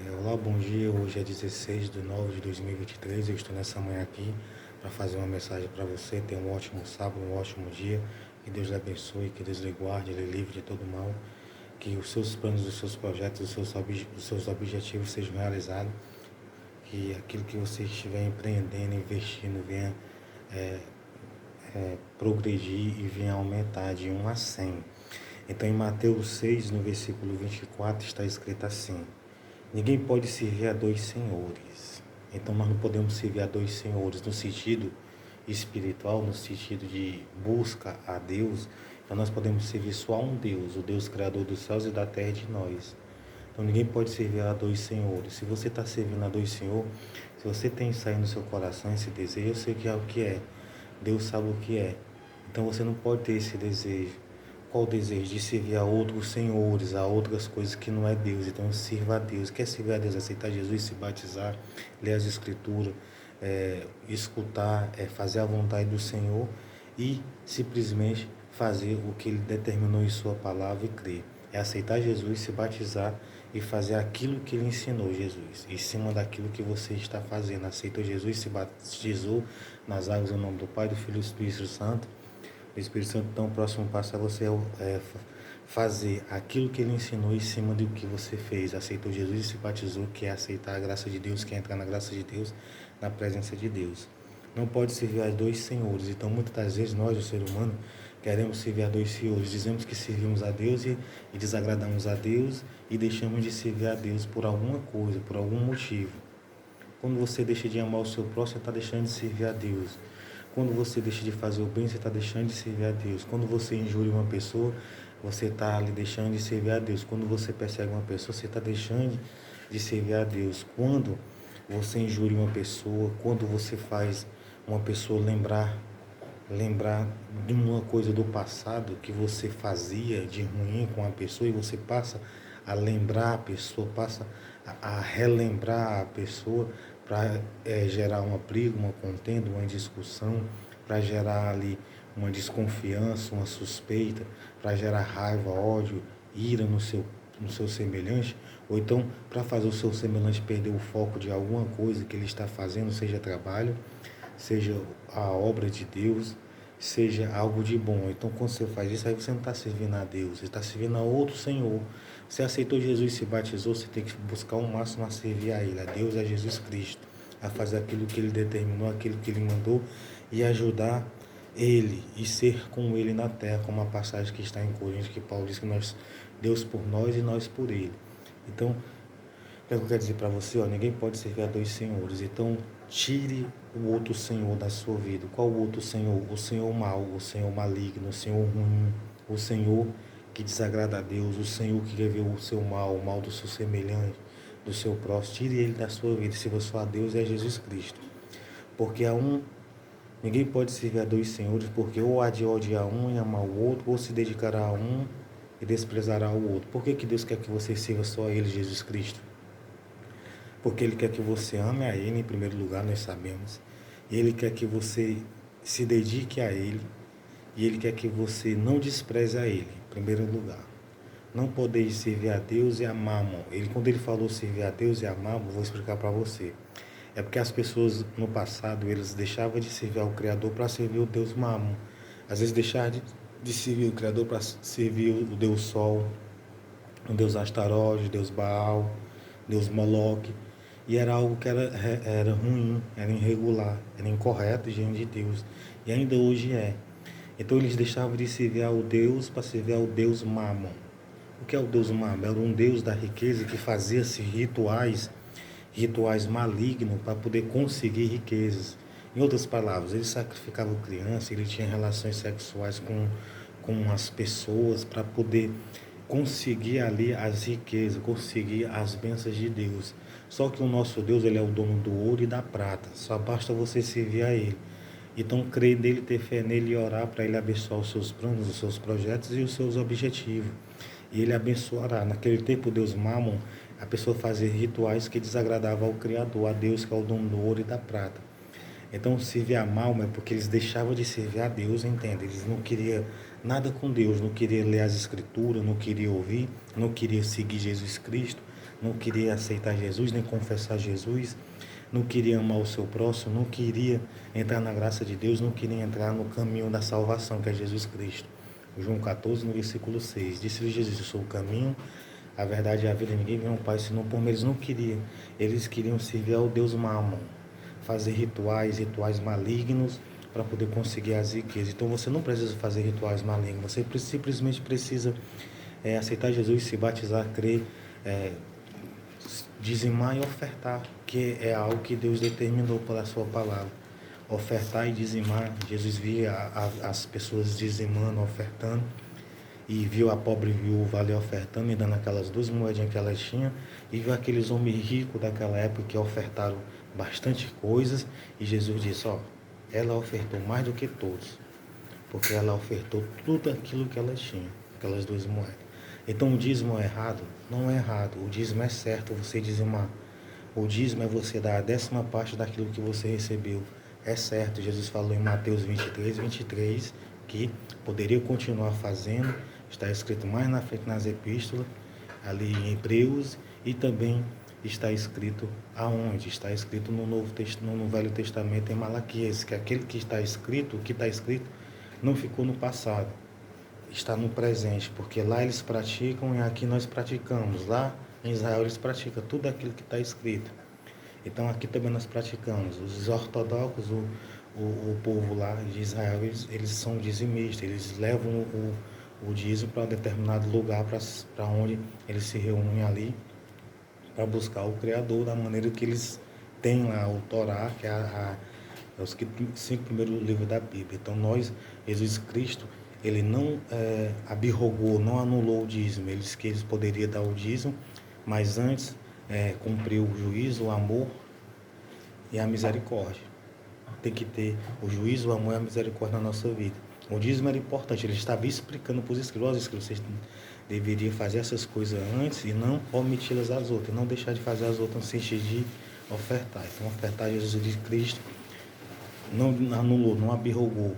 Olá, bom dia. Hoje é 16 de nove de 2023. Eu estou nessa manhã aqui para fazer uma mensagem para você. Tenha um ótimo sábado, um ótimo dia. Que Deus lhe abençoe, que Deus lhe guarde, lhe livre de todo mal. Que os seus planos, os seus projetos, os seus objetivos sejam realizados. Que aquilo que você estiver empreendendo, investindo, venha progredir e venha aumentar de 1 a 100. Então, em Mateus 6, no versículo 24, está escrito assim: ninguém pode servir a dois senhores. Então nós não podemos servir a dois senhores no sentido espiritual, no sentido de busca a Deus. Então nós podemos servir só a um Deus, o Deus criador dos céus e da terra e de nós. Então ninguém pode servir a dois senhores. Se você está servindo a dois senhores, se você tem isso aí no seu coração, esse desejo, eu sei que é o que é. Deus sabe o que é. Então você não pode ter esse desejo. Qual o desejo? De servir a outros senhores, a outras coisas que não é Deus. Então sirva a Deus. Quer servir a Deus? Aceitar Jesus, se batizar, ler as Escrituras, escutar, fazer a vontade do Senhor e simplesmente fazer o que Ele determinou em Sua palavra e crer. É aceitar Jesus, se batizar e fazer aquilo que Ele ensinou, Jesus, em cima daquilo que você está fazendo. Aceitou Jesus, se batizou nas águas em nome do Pai, do Filho e do Espírito Santo. O Espírito Santo, então, o próximo passo é você fazer aquilo que Ele ensinou em cima do que você fez. Aceitou Jesus e se batizou, que é aceitar a graça de Deus, que é entrar na graça de Deus, na presença de Deus. Não pode servir a dois senhores. Então, muitas das vezes, nós, o ser humano, queremos servir a dois senhores. Dizemos que servimos a Deus e desagradamos a Deus e deixamos de servir a Deus por alguma coisa, por algum motivo. Quando você deixa de amar o seu próximo, você está deixando de servir a Deus. Quando você deixa de fazer o bem, você está deixando de servir a Deus. Quando você injúria uma pessoa, você está ali deixando de servir a Deus. Quando você persegue uma pessoa, você está deixando de servir a Deus. Quando você injúria uma pessoa, quando você faz uma pessoa lembrar de uma coisa do passado que você fazia de ruim com a pessoa e você passa a lembrar a pessoa, passa a relembrar a pessoa para gerar uma briga, uma contenda, uma discussão, para gerar ali uma desconfiança, uma suspeita, para gerar raiva, ódio, ira no seu semelhante, ou então para fazer o seu semelhante perder o foco de alguma coisa que ele está fazendo, seja trabalho, seja a obra de Deus, seja algo de bom. Então, quando você faz isso, aí você não está servindo a Deus, você está servindo a outro Senhor. Você aceitou Jesus e se batizou, você tem que buscar o máximo a servir a Ele, a Deus, a Jesus Cristo, a fazer aquilo que Ele determinou, aquilo que Ele mandou e ajudar Ele e ser com Ele na terra, como a passagem que está em Coríntios, que Paulo diz que Deus por nós e nós por Ele. Então, o que eu quero dizer para você? Ninguém pode servir a dois senhores. Então, tire o outro senhor da sua vida. Qual o outro senhor? O senhor mau, o senhor maligno, o senhor ruim, o senhor que desagrada a Deus, o senhor que quer ver o seu mal, o mal do seu semelhante, do seu próximo. Tire ele da sua vida. Se você for a Deus, é Jesus Cristo. Porque ninguém pode servir a dois senhores, porque ou há de odiar um e amar o outro, ou se dedicará a um e desprezará o outro. Por que Deus quer que você sirva só a Ele, Jesus Cristo? Porque Ele quer que você ame a Ele, em primeiro lugar, nós sabemos. E Ele quer que você se dedique a Ele. E Ele quer que você não despreze a Ele, em primeiro lugar. Não podeis servir a Deus e a Mamon. Quando Ele falou servir a Deus e a Mamon, vou explicar para você. É porque as pessoas no passado, eles deixavam de servir ao Criador para servir o Deus Mamon. Às vezes deixavam de servir o Criador para servir o Deus Sol, o Deus Astarote, o Deus Baal, Deus Moloque. E era algo que era ruim, era irregular, era incorreto diante de Deus. E ainda hoje é. Então eles deixavam de servir ao Deus para servir ao Deus Mamon. O que é o Deus Mamon? Era um Deus da riqueza que fazia-se rituais malignos para poder conseguir riquezas. Em outras palavras, ele sacrificava crianças, ele tinha relações sexuais com as pessoas para poder conseguir ali as riquezas, conseguir as bênçãos de Deus. Só que o nosso Deus, ele é o dono do ouro e da prata. Só basta você servir a Ele. Então, crer nele, ter fé nele e orar para Ele abençoar os seus planos, os seus projetos e os seus objetivos. E Ele abençoará. Naquele tempo, Deus Mamon, a pessoa fazia rituais que desagradavam ao Criador, a Deus, que é o dono do ouro e da prata. Então, servir a Mamon é porque eles deixavam de servir a Deus, entende? Eles não queriam nada com Deus, não queriam ler as Escrituras, não queriam ouvir, não queriam seguir Jesus Cristo, não queria aceitar Jesus, nem confessar Jesus, não queria amar o seu próximo, não queria entrar na graça de Deus, não queria entrar no caminho da salvação, que é Jesus Cristo. João 14, no versículo 6, disse-lhe Jesus: eu sou o caminho, a verdade e a vida, ninguém vem ao Pai senão por mim. Eles não queriam, eles queriam servir ao Deus Mamon, fazer rituais malignos para poder conseguir as riquezas. Então você não precisa fazer rituais malignos, você simplesmente precisa aceitar Jesus, se batizar, crer, dizimar e ofertar, que é algo que Deus determinou pela sua palavra. Ofertar e dizimar. Jesus via as pessoas dizimando, ofertando, e viu a pobre viúva ali ofertando e dando aquelas 2 moedinhas que elas tinham, e viu aqueles homens ricos daquela época que ofertaram bastante coisas, e Jesus disse: ó, ela ofertou mais do que todos, porque ela ofertou tudo aquilo que ela tinha, aquelas 2 moedas. Então o dízimo é errado? Não é errado. O dízimo é certo, você dizimar. O dízimo é você dar a 10ª parte daquilo que você recebeu. É certo, Jesus falou em Mateus 23, que poderia continuar fazendo. Está escrito mais na frente nas epístolas, ali em Hebreus, e também está escrito aonde? Está escrito no Velho Testamento, em Malaquias, que aquele que está escrito, não ficou no passado, está no presente, porque lá eles praticam e aqui nós praticamos. Lá em Israel eles praticam tudo aquilo que está escrito. Então aqui também nós praticamos. Os ortodoxos, o povo lá de Israel, eles são dizimistas, eles levam o dízimo para um determinado lugar, para onde eles se reúnem ali, para buscar o Criador da maneira que eles têm lá o Torá, que é os 5 primeiros livros da Bíblia. Então Jesus Cristo, ele não abrogou, não anulou o dízimo. Eles poderiam dar o dízimo, mas antes cumpriu o juízo, o amor e a misericórdia. Tem que ter o juízo, o amor e a misericórdia na nossa vida. O dízimo era importante, ele estava explicando para os escribas: vocês deveriam fazer essas coisas antes e não omiti-las as outras, não deixar de fazer as outras sem de ofertar. Então ofertar Jesus de Cristo não anulou, não abrogou